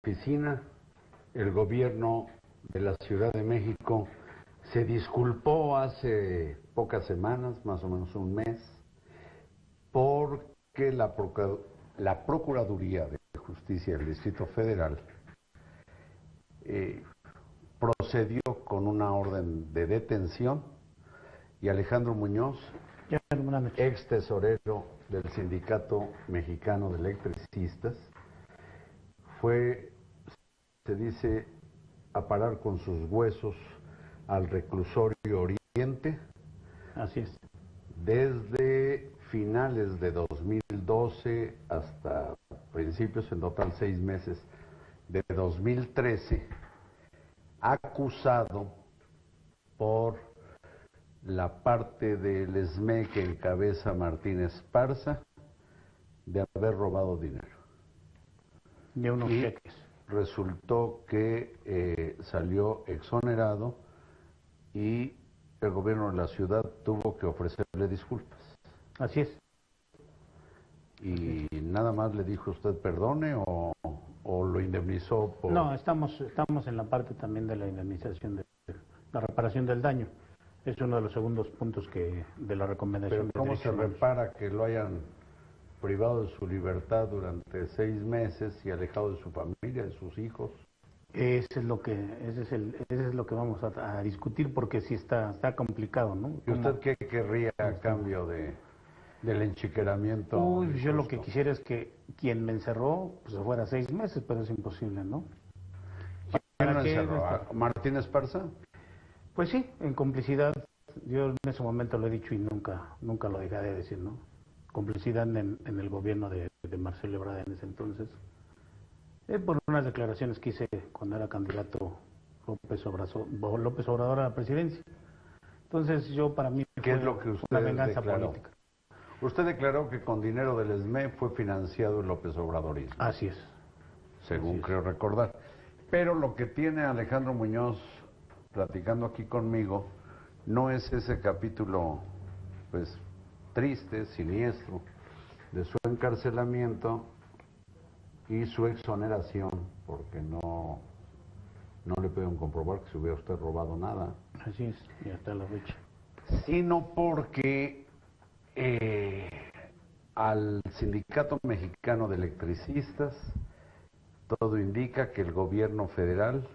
oficina, el gobierno de la Ciudad de México se disculpó hace pocas semanas, más o menos un mes, porque la Procuraduría de Justicia del Distrito Federal procedió con una orden de detención y Alejandro Muñoz, ex tesorero del Sindicato Mexicano de Electricistas, fue, se dice, a parar con sus huesos al reclusorio Oriente. Así es. Desde finales de 2012 hasta principios, en total 6 meses, de 2013, acusado por la parte del SME que encabeza Martín Esparza de haber robado dinero. De unos cheques. Resultó que salió exonerado y el gobierno de la ciudad tuvo que ofrecerle disculpas. Así es. ¿Y nada más le dijo usted perdone o lo indemnizó por...? No, estamos en la parte también de la indemnización, de la reparación del daño. Es uno de los segundos puntos de la recomendación. ¿Pero cómo se repara que lo hayan privado de su libertad durante 6 meses y alejado de su familia, de sus hijos? Eso es lo que vamos a discutir, porque sí está complicado, ¿no? ¿Y usted qué querría a cambio del enchiqueramiento? Yo lo que quisiera es que quien me encerró pues se fuera 6 meses, pero es imposible, ¿no? ¿Quién lo encerró? ¿A Martín Esparza? Pues sí, en complicidad. Yo en ese momento lo he dicho y nunca lo dejaré de decir, ¿no? Complicidad en el gobierno de Marcelo Ebrard en ese entonces. Por unas declaraciones que hice cuando era candidato López Obrador a la presidencia. Entonces para mí ¿Qué es lo que usted una venganza declaró? política. Usted declaró que con dinero del SME fue financiado el López Obradorismo. Así es. Según creo recordar. Pero lo que tiene Alejandro Muñoz platicando aquí conmigo no es ese capítulo, pues, triste, siniestro, de su encarcelamiento y su exoneración, porque no le pueden comprobar que se hubiera usted robado nada. Así es, y hasta la fecha. Sino porque al Sindicato Mexicano de Electricistas todo indica que el gobierno federal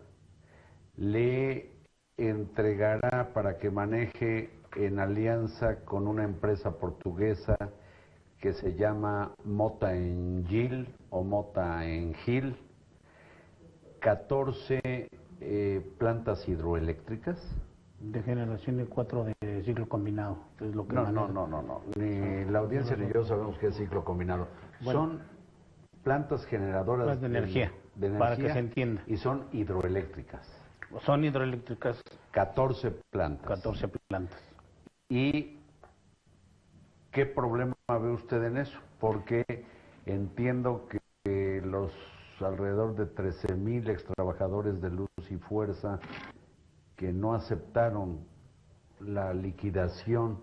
le entregará para que maneje en alianza con una empresa portuguesa que se llama Mota Engil o Mota Engil 14 plantas hidroeléctricas De generación de 4 de ciclo combinado, es lo que No. Ni la audiencia ni yo sabemos qué es ciclo combinado. Bueno, son plantas generadoras de energía, para que se entienda. Y son hidroeléctricas. Son hidroeléctricas. 14 plantas. 14 plantas. ¿Y qué problema ve usted en eso? Porque entiendo que los alrededor de 13,000 extrabajadores de Luz y Fuerza que no aceptaron la liquidación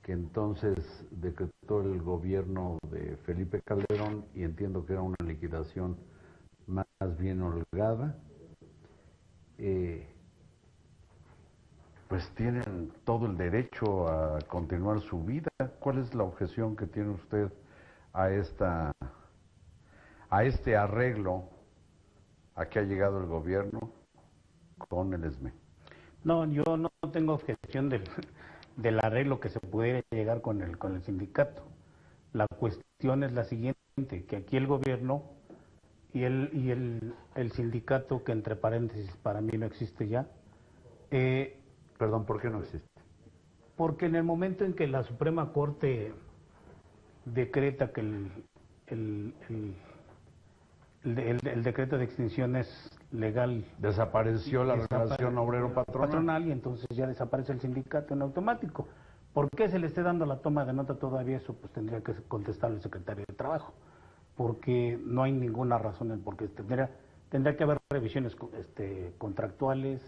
que entonces decretó el gobierno de Felipe Calderón, y entiendo que era una liquidación más bien holgada, pues tienen todo el derecho a continuar su vida. ¿Cuál es la objeción que tiene usted a este arreglo a que ha llegado el gobierno con el SME? No, yo no tengo objeción del arreglo que se pudiera llegar con el sindicato. La cuestión es la siguiente, que aquí el gobierno y el sindicato, que entre paréntesis para mí no existe ya. Perdón, ¿por qué no existe? Porque en el momento en que la Suprema Corte decreta que el decreto de extinción es legal. Desapareció la relación obrero-patronal. Y entonces ya desaparece el sindicato en automático. ¿Por qué se le esté dando la toma de nota todavía? Eso pues tendría que contestar el secretario de Trabajo, porque no hay ninguna razón en por qué tendría que haber revisiones contractuales,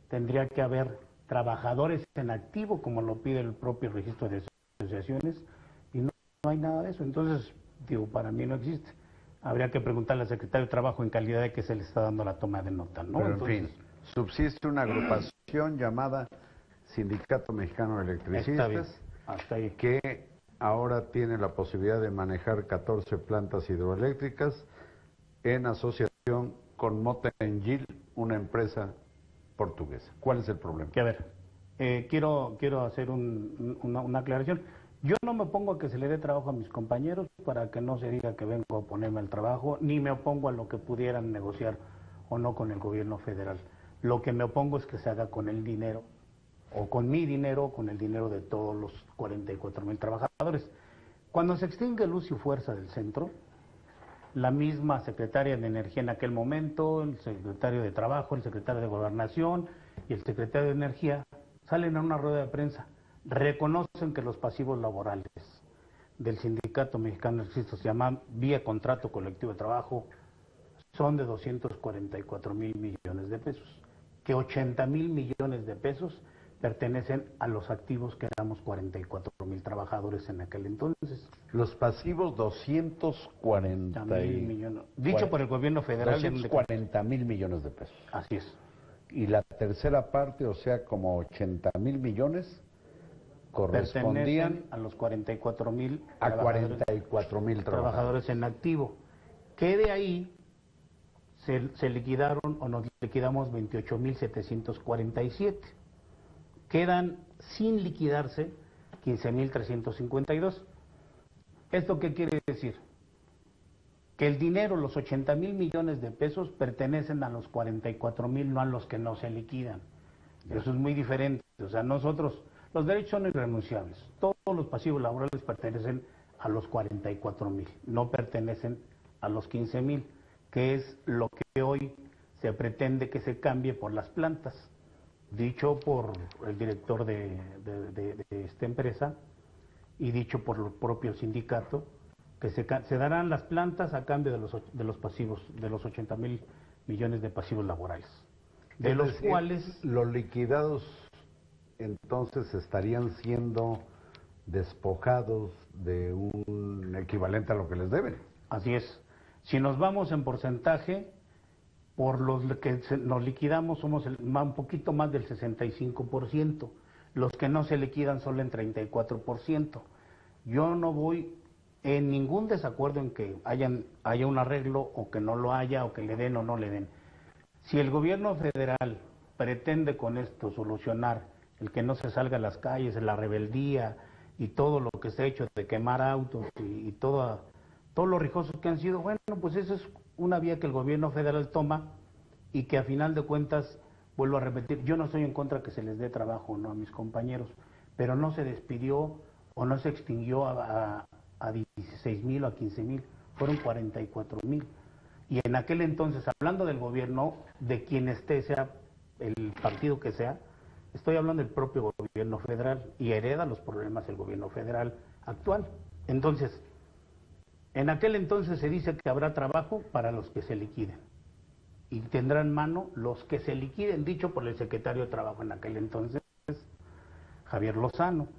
tendría que haber trabajadores en activo, como lo pide el propio registro de asociaciones, y no hay nada de eso. Entonces, para mí no existe. Habría que preguntarle al secretario de Trabajo en calidad de que se le está dando la toma de nota, ¿no? Pero Entonces, en fin, subsiste una agrupación llamada Sindicato Mexicano de está bien, Electricistas hasta ahí. que ahora tiene la posibilidad de manejar 14 plantas hidroeléctricas en asociación con Mota-Engil, una empresa portuguesa. ¿Cuál es el problema? Que a ver, quiero hacer una aclaración. Yo no me opongo a que se le dé trabajo a mis compañeros para que no se diga que vengo a oponerme al trabajo, ni me opongo a lo que pudieran negociar o no con el gobierno federal. Lo que me opongo es que se haga con el dinero, o con mi dinero, o con el dinero de todos los 44,000 trabajadores. Cuando se extingue Luz y Fuerza del centro, la misma secretaria de Energía en aquel momento, el secretario de Trabajo, el secretario de Gobernación y el secretario de Energía salen a una rueda de prensa, reconocen que los pasivos laborales del Sindicato Mexicano de Electricistas, se llaman vía contrato colectivo de trabajo, son de 244,000 millones de pesos, que 80,000 millones de pesos pertenecen a los activos que éramos 44,000 trabajadores en aquel entonces. Los pasivos 240 millones, dicho por el gobierno federal. 240,000 millones de pesos. Así es. Y la tercera parte, o sea, como 80,000 millones, correspondían Pertenecen a los 44,000 a 44,000 trabajadores en activo. Que de ahí se liquidaron o nos liquidamos 28,747. Quedan sin liquidarse 15,352. ¿Esto qué quiere decir? Que el dinero, los 80,000 millones de pesos, pertenecen a los 44,000, no a los que no se liquidan. Eso es muy diferente. O sea, nosotros, los derechos son irrenunciables. Todos los pasivos laborales pertenecen a los 44,000, no pertenecen a los 15,000, que es lo que hoy se pretende que se cambie por las plantas. Dicho por el director de esta empresa y dicho por el propio sindicato, que se darán las plantas a cambio de los pasivos, de los 80,000 millones de pasivos laborales, de los cuales los liquidados entonces estarían siendo despojados de un equivalente a lo que les deben. Así es. Si nos vamos en porcentaje, por los que nos liquidamos somos un poquito más del 65%. Los que no se liquidan solo en 34%. Yo no voy en ningún desacuerdo en que haya un arreglo o que no lo haya, o que le den o no le den. Si el gobierno federal pretende con esto solucionar el que no se salga a las calles, la rebeldía y todo lo que se ha hecho de quemar autos y todos los rijosos que han sido, bueno, pues eso es una vía que el gobierno federal toma y que a final de cuentas, vuelvo a repetir, yo no estoy en contra que se les dé trabajo, no, a mis compañeros, pero no se despidió o no se extinguió a 16,000 o a 15,000, fueron 44,000. Y en aquel entonces, hablando del gobierno, de quien esté, sea el partido que sea, estoy hablando del propio gobierno federal y hereda los problemas del gobierno federal actual. Entonces, en aquel entonces se dice que habrá trabajo para los que se liquiden y tendrán mano los que se liquiden, dicho por el secretario de Trabajo en aquel entonces, Javier Lozano.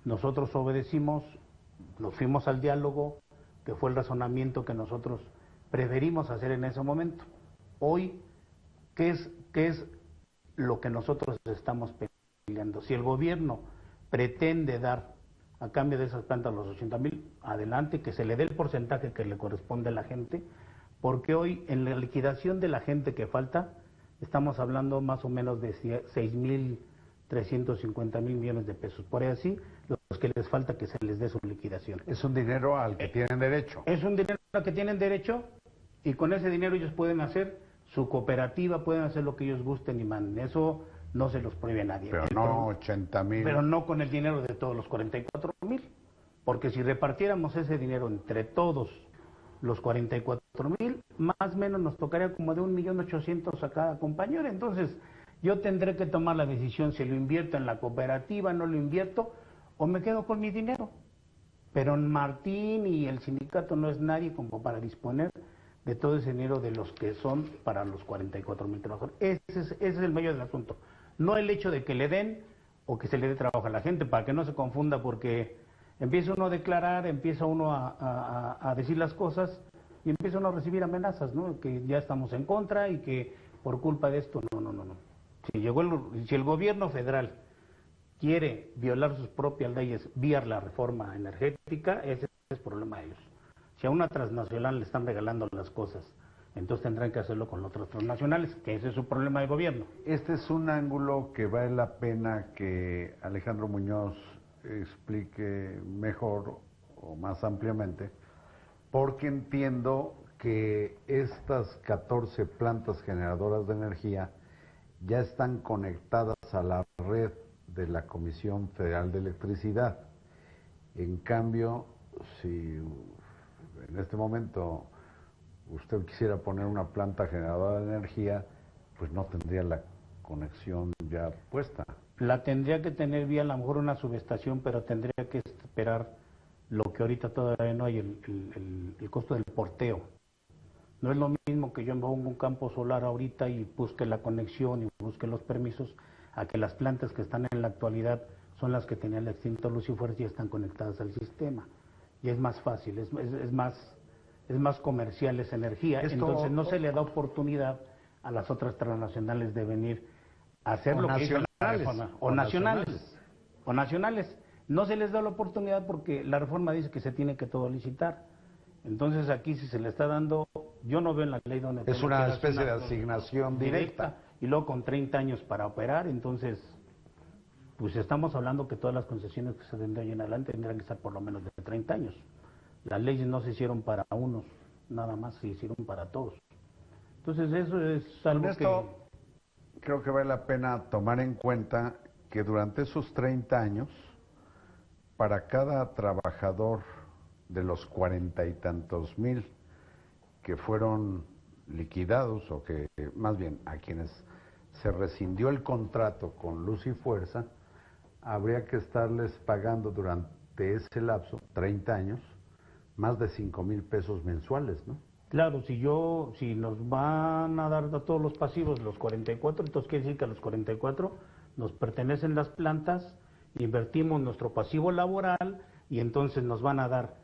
Nosotros obedecimos, nos fuimos al diálogo, que fue el razonamiento que nosotros preferimos hacer en ese momento. Hoy, ¿qué es lo que nosotros estamos peleando? Si el gobierno pretende dar a cambio de esas plantas los 80,000, adelante, que se le dé el porcentaje que le corresponde a la gente, porque hoy en la liquidación de la gente que falta, estamos hablando más o menos de 6,350,000 millones de pesos. Por ahí así, los que les falta que se les dé su liquidación. Es un dinero al que tienen derecho. Es un dinero al que tienen derecho y con ese dinero ellos pueden hacer su cooperativa, pueden hacer lo que ellos gusten y manden. Eso no se los prohíbe a nadie. Pero no 80,000. Pero no con el dinero de todos los 44,000. Porque si repartiéramos ese dinero entre todos los 44,000, más o menos nos tocaría como de 1,800,000 a cada compañero. Entonces, yo tendré que tomar la decisión si lo invierto en la cooperativa, no lo invierto, o me quedo con mi dinero. Pero Martín y el sindicato no es nadie como para disponer de todo ese dinero de los que son para los 44,000 trabajadores. Ese es el medio del asunto. No el hecho de que le den o que se le dé trabajo a la gente, para que no se confunda, porque empieza uno a declarar, empieza uno a decir las cosas, y empieza uno a recibir amenazas, ¿no? Que ya estamos en contra y que por culpa de esto, no. Si el gobierno federal quiere violar sus propias leyes vía la reforma energética, ese es problema de ellos. Si a una transnacional le están regalando las cosas, entonces tendrán que hacerlo con otras transnacionales, que ese es su problema de gobierno. Este es un ángulo que vale la pena que Alejandro Muñoz explique mejor o más ampliamente, porque entiendo que estas 14 plantas generadoras de energía ya están conectadas a la red de la Comisión Federal de Electricidad. En cambio, si en este momento usted quisiera poner una planta generadora de energía, pues no tendría la conexión ya puesta. La tendría que tener vía a lo mejor una subestación, pero tendría que esperar lo que ahorita todavía no hay, el costo del porteo. No es lo mismo que yo me ponga un campo solar ahorita y busque la conexión y busque los permisos, a que las plantas que están en la actualidad son las que tenían el extinto Luz y Fuerza y están conectadas al sistema. Y es más fácil, es más comercial esa energía. Entonces no se le da oportunidad a las otras transnacionales de venir a hacer lo que hizo la reforma. O nacionales. No se les da la oportunidad porque la reforma dice que se tiene que todo licitar. Entonces aquí si se le está dando, yo no veo en la ley donde... Es una especie de asignación directa. Y luego con 30 años para operar, entonces, pues estamos hablando que todas las concesiones que se den de ahí en adelante tendrán que estar por lo menos de 30 años. Las leyes no se hicieron para unos, nada más se hicieron para todos. Entonces eso es algo con esto, creo que vale la pena tomar en cuenta que durante esos 30 años, para cada trabajador de los 40 y tantos mil que fueron liquidados, o que más bien a quienes se rescindió el contrato con Luz y Fuerza, habría que estarles pagando durante ese lapso, 30 años, más de 5,000 pesos mensuales, ¿no? Claro, si nos van a dar a todos los pasivos los 44, entonces quiere decir que a los 44 nos pertenecen las plantas, invertimos nuestro pasivo laboral y entonces nos van a dar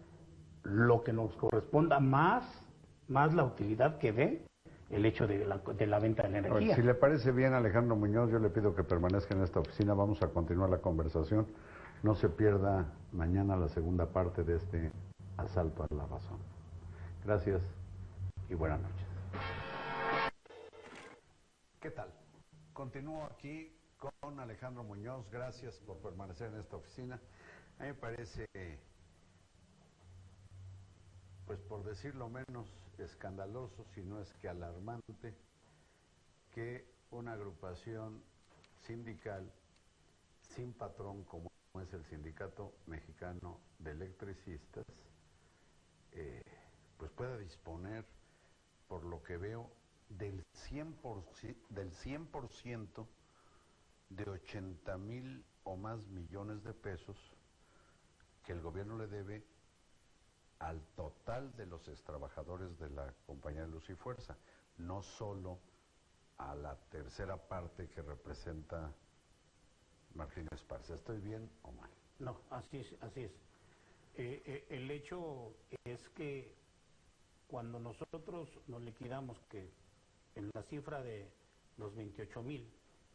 lo que nos corresponda más la utilidad que dé el hecho de la venta de la energía. Si le parece bien, Alejandro Muñoz, yo le pido que permanezca en esta oficina, vamos a continuar la conversación. No se pierda mañana la segunda parte de este asalto a la razón. Gracias y buenas noches. ¿Qué tal? Continúo aquí con Alejandro Muñoz, gracias por permanecer en esta oficina. A mí me parece, pues por decirlo menos, escandaloso, si no es que alarmante, que una agrupación sindical sin patrón como es el Sindicato Mexicano de Electricistas, pues pueda disponer, por lo que veo, del 100% de 80,000 o más millones de pesos que el gobierno le debe al total de los extrabajadores de la compañía de Luz y Fuerza, no solo a la tercera parte que representa Martín Esparza. ¿Estoy bien o mal? No, así es. El hecho es que cuando nosotros nos liquidamos, que en la cifra de los 28,000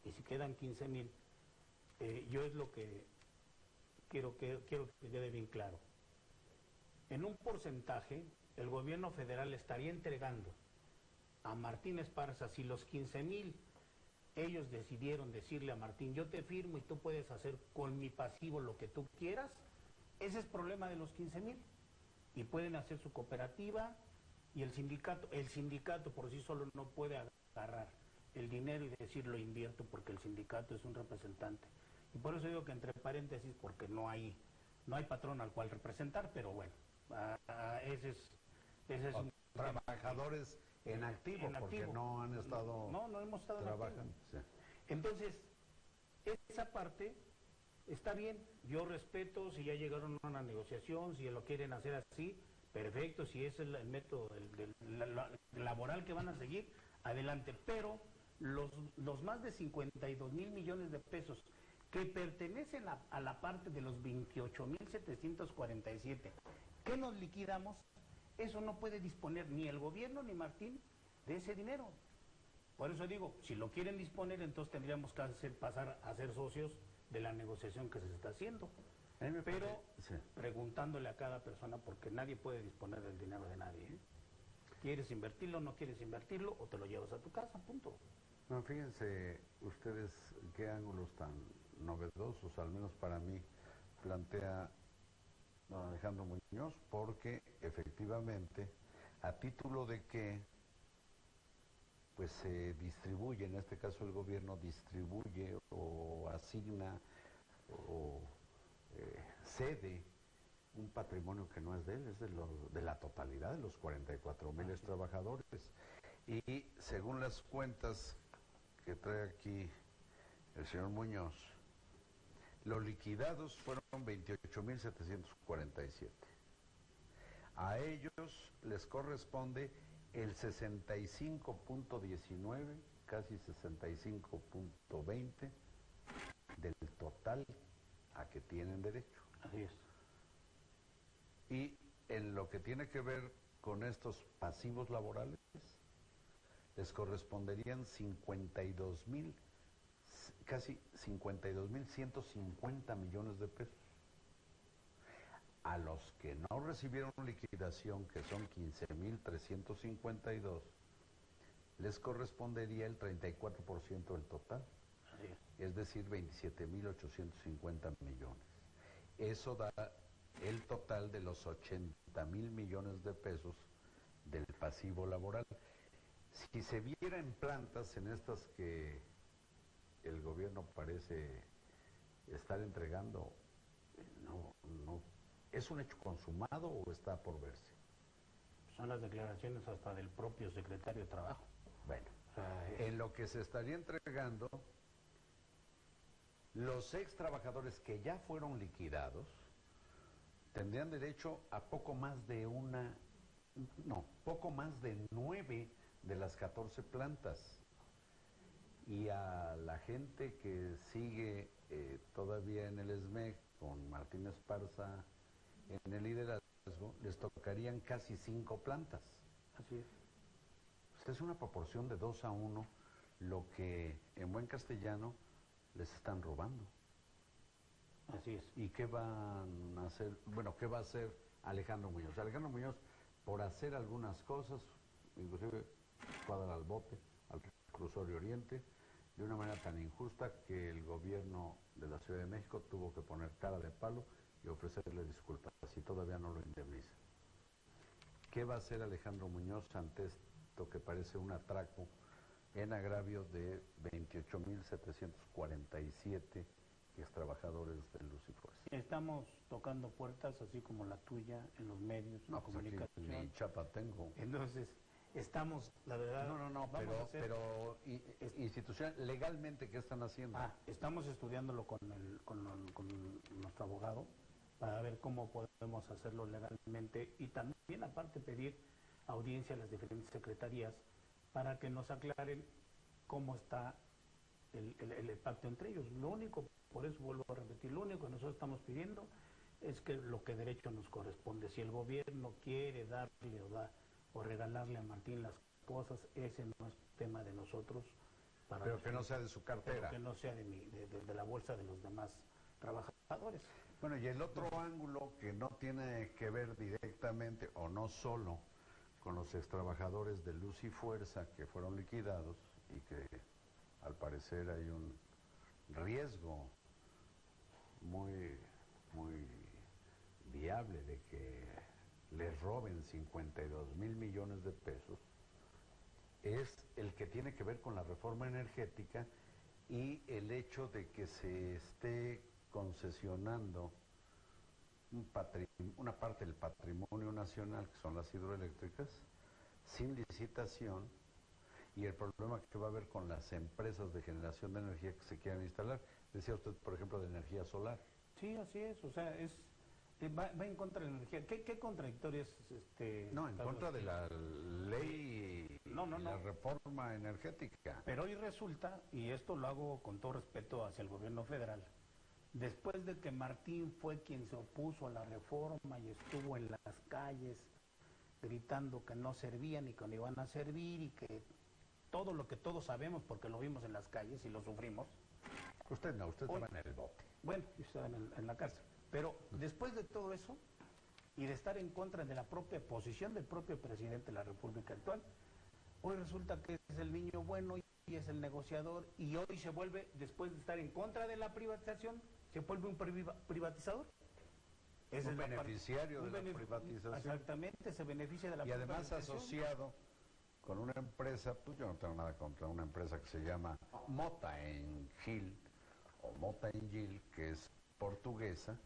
y si quedan 15,000, yo es lo que quiero que quede bien claro. En un porcentaje, el gobierno federal estaría entregando a Martín Esparza, si los 15,000 ellos decidieron decirle a Martín, yo te firmo y tú puedes hacer con mi pasivo lo que tú quieras, ese es problema de los 15,000. Y pueden hacer su cooperativa y el sindicato por sí solo no puede agarrar el dinero y decir lo invierto porque el sindicato es un representante. Y por eso digo que entre paréntesis, porque no hay patrón al cual representar, pero bueno, ese es un trabajadores en activo, porque no han estado no hemos estado trabajando. Sí. Entonces, esa parte está bien, yo respeto si ya llegaron a una negociación, si lo quieren hacer así, perfecto, si es el método laboral que van a seguir, adelante, pero los más de 52,000 millones de pesos que pertenecen a la parte de los 28,747 que nos liquidamos, Eso no puede disponer ni el gobierno ni Martín de ese dinero. Por eso digo, si lo quieren disponer, entonces tendríamos que pasar a ser socios de la negociación que se está haciendo. Pero sí, preguntándole a cada persona, porque nadie puede disponer del dinero de nadie, ¿eh? ¿Quieres invertirlo, no quieres invertirlo, o te lo llevas a tu casa, punto? no, fíjense ustedes qué ángulos tan novedosos, al menos para mí, plantea don Alejandro Muñoz, porque efectivamente, a título de que pues se distribuye, en este caso el gobierno distribuye o asigna o cede un patrimonio que no es de él, es de la totalidad de los 44,000 trabajadores. Y según las cuentas que trae aquí el señor Muñoz, los liquidados fueron 28,747. A ellos les corresponde el 65,19, casi 65,20 del total a que tienen derecho. Así es. Y en lo que tiene que ver con estos pasivos laborales, les corresponderían 52,000, casi 52,150 millones de pesos. A los que no recibieron liquidación, que son 15,352, les correspondería el 34% del total, es decir, 27,850 millones. Eso da el total de los 80,000 millones de pesos del pasivo laboral. Si se viera en plantas, en estas que el gobierno parece estar entregando, no, ¿es un hecho consumado o está por verse? Son las declaraciones hasta del propio secretario de Trabajo. Bueno, en lo que se estaría entregando, los ex trabajadores que ya fueron liquidados tendrían derecho a poco más de poco más de 9 de las 14 plantas. Y a la gente que sigue todavía en el SMEC, con Martín Esparza en el liderazgo, les tocarían casi 5 plantas. Así es. Pues es una proporción de 2-1, lo que en buen castellano les están robando. Así es. ¿Y qué van a hacer? Bueno, ¿qué va a hacer Alejandro Muñoz? Alejandro Muñoz, por hacer algunas cosas, inclusive fue a dar al bote, al reclusorio Oriente, de una manera tan injusta que el gobierno de la Ciudad de México tuvo que poner cara de palo y ofrecerle disculpas, y todavía no lo indemniza. ¿Qué va a hacer Alejandro Muñoz ante esto que parece un atraco en agravio de 28,747 extrabajadores de Luz y Fuerza? Estamos tocando puertas, así como la tuya, en los medios de comunicación. Ni chapa tengo. Entonces, estamos, la verdad... pero institucional, legalmente, ¿qué están haciendo? Estamos estudiándolo con nuestro abogado para ver cómo podemos hacerlo legalmente y también, aparte, pedir audiencia a las diferentes secretarías para que nos aclaren cómo está el pacto entre ellos. Lo único, por eso vuelvo a repetir, lo único que nosotros estamos pidiendo es que lo que derecho nos corresponde. Si el gobierno quiere darle o regalarle a Martín las cosas, ese no es tema de nosotros. Pero que no sea de su cartera. Pero que no sea de la bolsa de los demás trabajadores. Bueno, y el otro ángulo que no tiene que ver directamente o no solo con los extrabajadores de Luz y Fuerza que fueron liquidados y que al parecer hay un riesgo muy viable de que les roben 52,000 millones de pesos, es el que tiene que ver con la reforma energética y el hecho de que se esté concesionando una parte del patrimonio nacional, que son las hidroeléctricas, sin licitación, y el problema que va a haber con las empresas de generación de energía que se quieran instalar. Decía usted, por ejemplo, de energía solar. Sí, así es, o sea, va en contra de la energía. ¿Qué contradictorio es No, en contra de la ley y la reforma energética. Pero hoy resulta, y esto lo hago con todo respeto hacia el gobierno federal, después de que Martín fue quien se opuso a la reforma y estuvo en las calles gritando que no servían y que no iban a servir y que todo lo que todos sabemos porque lo vimos en las calles y lo sufrimos. Usted no, usted estaba en el bote. Bueno, yo estaba en la cárcel. Pero después de todo eso y de estar en contra de la propia posición del propio presidente de la República actual, hoy resulta que es el niño bueno y es el negociador y hoy se vuelve, después de estar en contra de la privatización, se vuelve un privatizador. Un beneficiario de la privatización. Exactamente, se beneficia de la privatización. Y además asociado con una empresa, pues yo no tengo nada contra una empresa que se llama Mota en Gil, o Mota en Gil, que es portuguesa.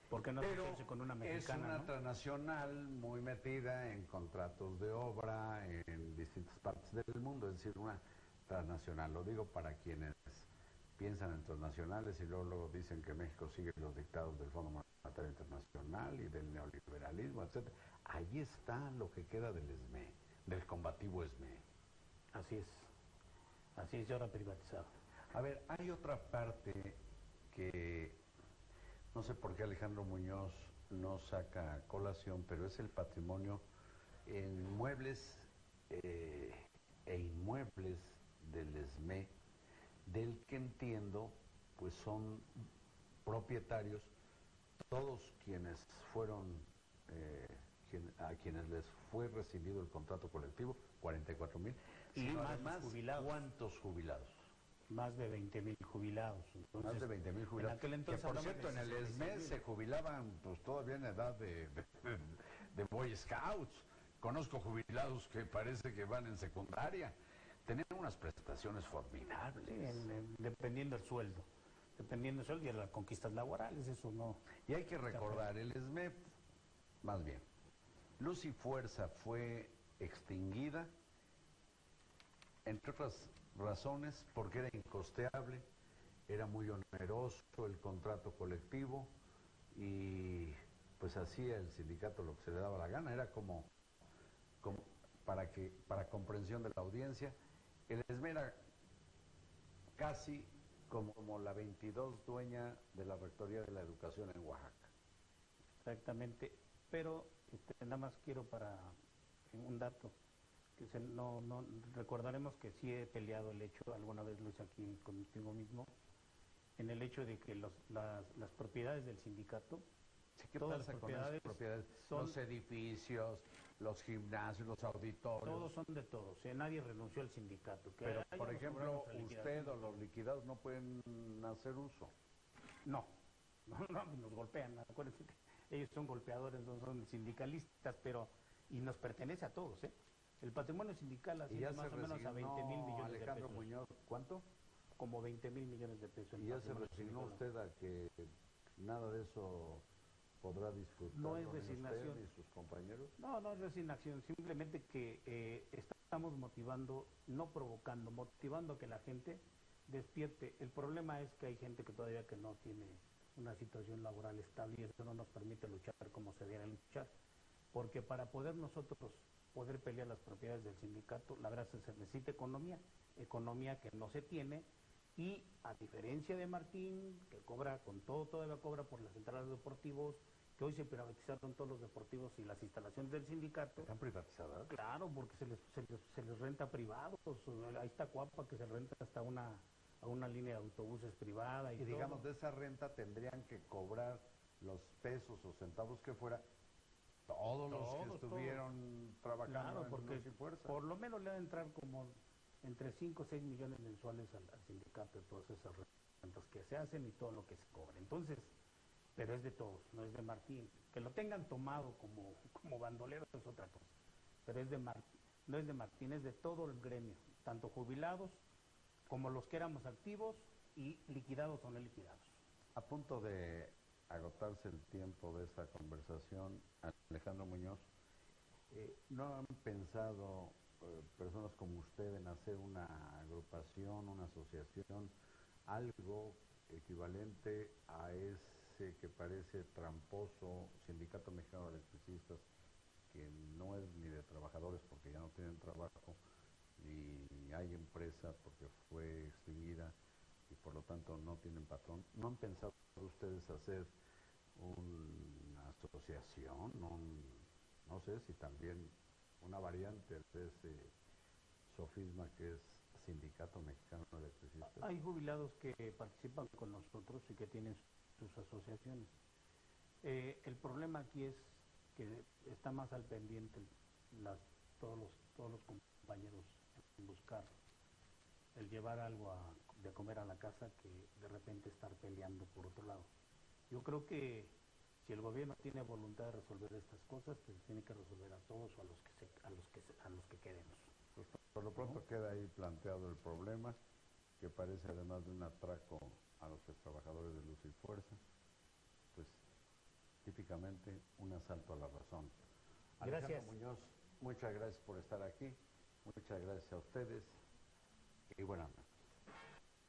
Porque no pero se con una mexicana, es una ¿no? transnacional muy metida en contratos de obra en distintas partes del mundo, es decir, una transnacional. Lo digo para quienes piensan en transnacionales y luego dicen que México sigue los dictados del Fondo Monetario Internacional y del neoliberalismo, etcétera. Ahí está lo que queda del SME, del combativo SME. Así es, y ahora privatizado. A ver, hay otra parte que no sé por qué Alejandro Muñoz no saca a colación, pero es el patrimonio en muebles e inmuebles del SME, del que entiendo pues son propietarios todos quienes fueron a quienes les fue recibido el contrato colectivo, 44,000, y más jubilados. ¿cuántos jubilados? Más de 20,000 jubilados. Entonces, más de 20,000 jubilados. En aquel entonces, que por cierto, en el SME se jubilaban pues todavía en edad de Boy Scouts. Conozco jubilados que parece que van en secundaria. Tenían unas prestaciones formidables. Sí, dependiendo del sueldo. Dependiendo del sueldo y de las conquistas laborales, eso no. Y hay que recordar, el SME, más bien, Luz y Fuerza fue extinguida, entre otras razones, porque era incosteable, era muy oneroso el contrato colectivo y pues hacía el sindicato lo que se le daba la gana, era como para comprensión de la audiencia, el SME era casi como la 22 dueña de la Rectoría de la Educación en Oaxaca. Exactamente, pero nada más quiero para un dato. No recordaremos que sí he peleado el hecho, alguna vez lo hice aquí contigo mismo, en el hecho de que las propiedades del sindicato, Sí, ¿qué todas pasa las con esas propiedades? son, los edificios, los gimnasios, los auditorios. todos son de todos, nadie renunció al sindicato. Pero, por ejemplo, usted o los liquidados no pueden hacer uso. No, nos golpean, acuérdense que ellos son golpeadores, no son sindicalistas, y nos pertenece a todos, ¿eh? El patrimonio sindical asciende más o menos a 20,000 millones Alejandro de pesos. Muñoz, ¿cuánto? Como 20,000 millones de pesos. ¿Y ya se resignó usted a que nada de eso podrá disfrutar no es resignación. Usted y sus compañeros? No es resignación, simplemente que estamos motivando, no provocando, motivando a que la gente despierte. El problema es que hay gente que todavía que no tiene una situación laboral estable y eso no nos permite luchar como se debiera luchar. Porque para poder nosotros poder pelear las propiedades del sindicato, la verdad es que se necesita economía que no se tiene, y a diferencia de Martín, que cobra con todo, todavía cobra por las entradas de deportivos, que hoy se privatizaron todos los deportivos y las instalaciones del sindicato. ¿Están privatizadas? Claro, porque se les renta privados. Ahí está Cuapa, que se renta hasta a una línea de autobuses privada. Y digamos, todo. de esa renta tendrían que cobrar los pesos o centavos que fuera todos los que estuvieron trabajando claro, en porque Luz y Fuerza. Por lo menos le va a entrar como entre 5 o 6 millones mensuales al sindicato de todas esas rentas que se hacen y todo lo que se cobra. Entonces, pero es de todos, no es de Martín. Que lo tengan tomado como bandolero es otra cosa. Pero no es de Martín, es de todo el gremio, tanto jubilados como los que éramos activos y liquidados o no liquidados. A punto de agotarse el tiempo de esta conversación, Alejandro Muñoz, ¿no han pensado personas como usted en hacer una agrupación, una asociación, algo equivalente a ese que parece tramposo Sindicato Mexicano de Electricistas, que no es ni de trabajadores porque ya no tienen trabajo, ni hay empresa porque fue extinguida y por lo tanto no tienen patrón? ¿No han pensado ustedes hacer una asociación, no sé si también una variante de ese sofisma que es Sindicato Mexicano de Electricistas. Hay jubilados que participan con nosotros y que tienen sus asociaciones. El problema aquí es que está más al pendiente todos los compañeros en buscar el llevar algo de comer a la casa que de repente estar peleando por otro lado. Yo creo que si el gobierno tiene voluntad de resolver estas cosas, pues tiene que resolver a todos o a los que queremos. Pues por lo pronto queda ahí planteado el problema, que parece además de un atraco a los trabajadores de Luz y Fuerza, pues típicamente un asalto a la razón. Gracias. Alejandro Muñoz, muchas gracias por estar aquí, muchas gracias a ustedes y buenas noches.